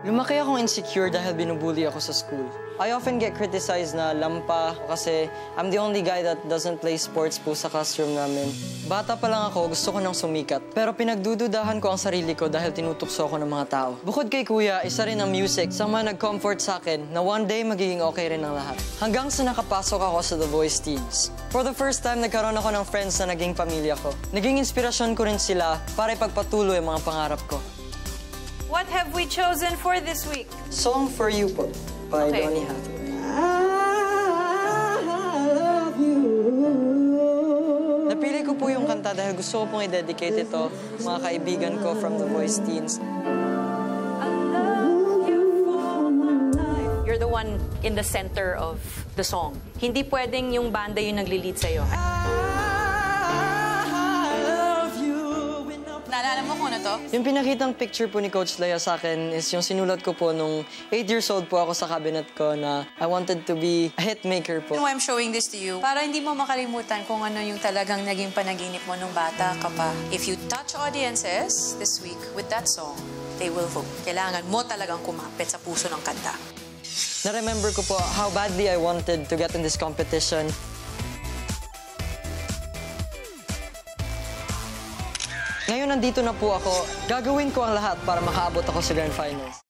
Lumaki akong insecure dahil binubully ako sa school. I often get criticized na lampa kasi I'm the only guy that doesn't play sports po sa classroom namin. Bata pa lang ako, gusto ko nang sumikat. Pero pinagdududahan ko ang sarili ko dahil tinutukso ako ng mga tao. Bukod kay Kuya, isa rin ang music sa mga nag-comfort sa akin na one day magiging okay rin ang lahat. Hanggang sa nakapasok ako sa The Voice Teens. For the first time, nagkaroon ako ng friends na naging pamilya ko. Naging inspirasyon ko rin sila para ipagpatuloy ang mga pangarap ko. What have we chosen for this week? Song for You po, by Donny Hathaway. Napili ko po yung kanta dahil gusto ko pong i-dedicate ito mga kaibigan ko from The Voice Teens. You're the one in the center of the song. Hindi pwedeng yung banda yung nagli-lead sa'yo. Naalala mo kung ano to? Yung pinakitang picture po ni Coach Lea sa akin is yung sinulat ko po nung 8 years old po ako sa cabinet ko na I wanted to be a hitmaker po. I'm showing this to you para hindi mo makalimutan kung ano yung talagang naging panaginip mo nung bata ka pa. If you touch audiences this week with that song, they will vote. Kailangan mo talagang kumapit sa puso ng kanta. Na-remember ko po how badly I wanted to get in this competition. Ngayon nandito na po ako, gagawin ko ang lahat para makaabot ako sa Grand Finals.